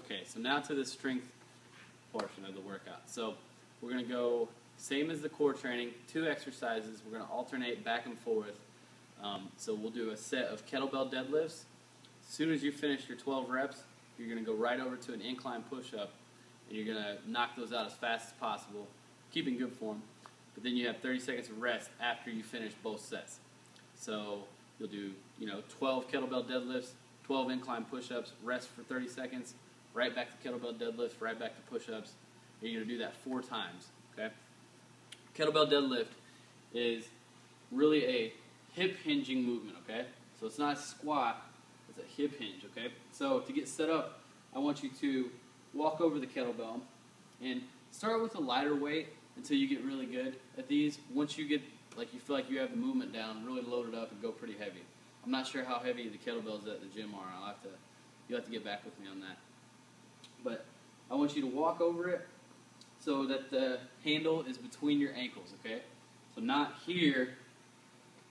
Okay, so now to the strength portion of the workout. So we're going to go same as the core training, 2 exercises. We're going to alternate back and forth. So we'll do a set of kettlebell deadlifts. As soon as you finish your 12 reps, you're going to go right over to an incline push-up, and you're going to knock those out as fast as possible, keep in good form. But then you have 30 seconds of rest after you finish both sets. So you'll do 12 kettlebell deadlifts, 12 incline push-ups, rest for 30 seconds, right back to kettlebell deadlifts, right back to push-ups. And you're going to do that 4 times. Okay? Kettlebell deadlift is really a hip hinging movement. Okay? So it's not a squat, it's a hip hinge. Okay? So to get set up, I want you to walk over the kettlebell and start with a lighter weight until you get really good at these. Once you get like you feel like you have the movement down, really load it up and go pretty heavy. I'm not sure how heavy the kettlebells at the gym are. You'll have to get back with me on that. But I want you to walk over it so that the handle is between your ankles, okay? So not here,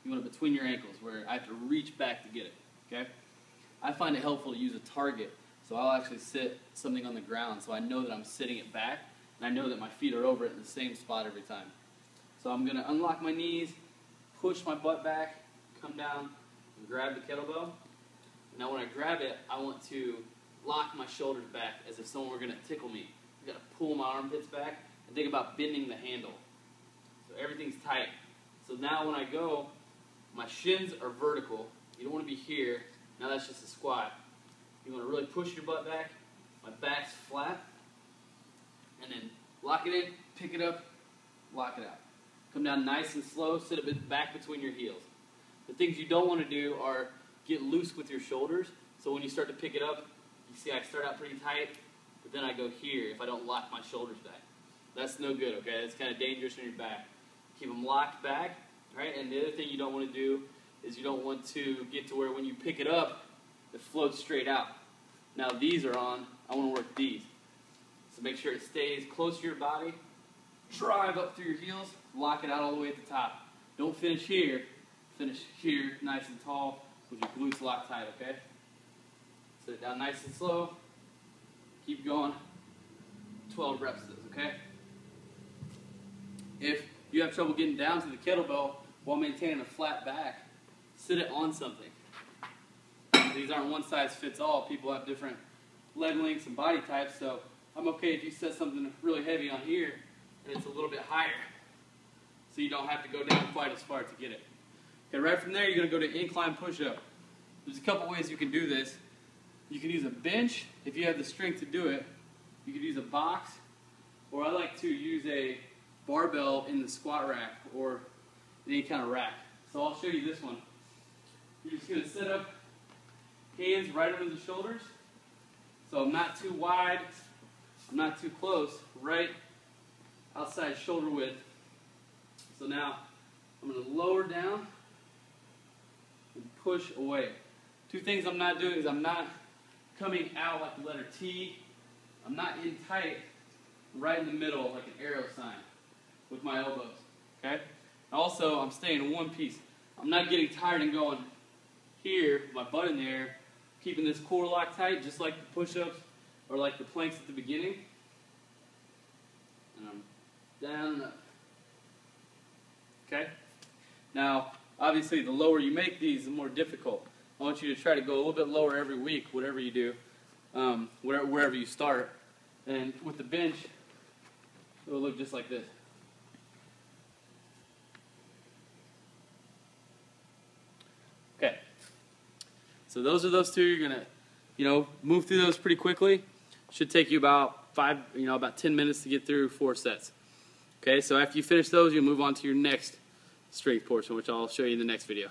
you want it between your ankles where I have to reach back to get it, okay? I find it helpful to use a target, so I'll actually sit something on the ground so I know that I'm sitting it back, and I know that my feet are over it in the same spot every time. So I'm going to unlock my knees, push my butt back, come down, and grab the kettlebell. Now when I grab it, I want to lock my shoulders back as if someone were going to tickle me. I've got to pull my armpits back and think about bending the handle. So everything's tight. So now when I go, my shins are vertical. You don't want to be here. Now that's just a squat. You want to really push your butt back. My back's flat. And then lock it in, pick it up, lock it out. Come down nice and slow, sit a bit back between your heels. The things you don't want to do are get loose with your shoulders. So when you start to pick it up, you see I start out pretty tight, but then I go here if I don't lock my shoulders back. That's no good, okay? That's kind of dangerous on your back. Keep them locked back, right? And the other thing you don't want to do is you don't want to get to where when you pick it up, it floats straight out. Now these are on, I want to work these. So make sure it stays close to your body. Drive up through your heels, lock it out all the way at the top. Don't finish here. Finish here, nice and tall, with your glutes locked tight, okay? Sit it down nice and slow. Keep going. 12 reps of this, okay? If you have trouble getting down to the kettlebell while maintaining a flat back, sit it on something. These aren't one size fits all. People have different leg lengths and body types, so I'm okay if you set something really heavy on here and it's a little bit higher, so you don't have to go down quite as far to get it. Okay, right from there, you're going to go to incline push-up. There's a couple ways you can do this. You can use a bench if you have the strength to do it. You could use a box, or I like to use a barbell in the squat rack or any kind of rack. So I'll show you this one. You're just going to set up hands right under the shoulders. So I'm not too wide, I'm not too close, right outside shoulder width. So now I'm going to lower down and push away. 2 things I'm not doing is I'm not coming out like the letter T. I'm not in tight right in the middle like an arrow sign with my elbows. Okay? Also, I'm staying in one piece. I'm not getting tired and going here, my butt in there, keeping this core locked tight just like the push-ups or like the planks at the beginning. And I'm down and up. Okay? Now, obviously, the lower you make these, the more difficult. I want you to try to go a little bit lower every week, whatever you do, wherever you start. And with the bench, it will look just like this. Okay. So those are those 2. You're gonna, move through those pretty quickly. Should take you about about 10 minutes to get through 4 sets. Okay, so after you finish those, you'll move on to your next strength portion, which I'll show you in the next video.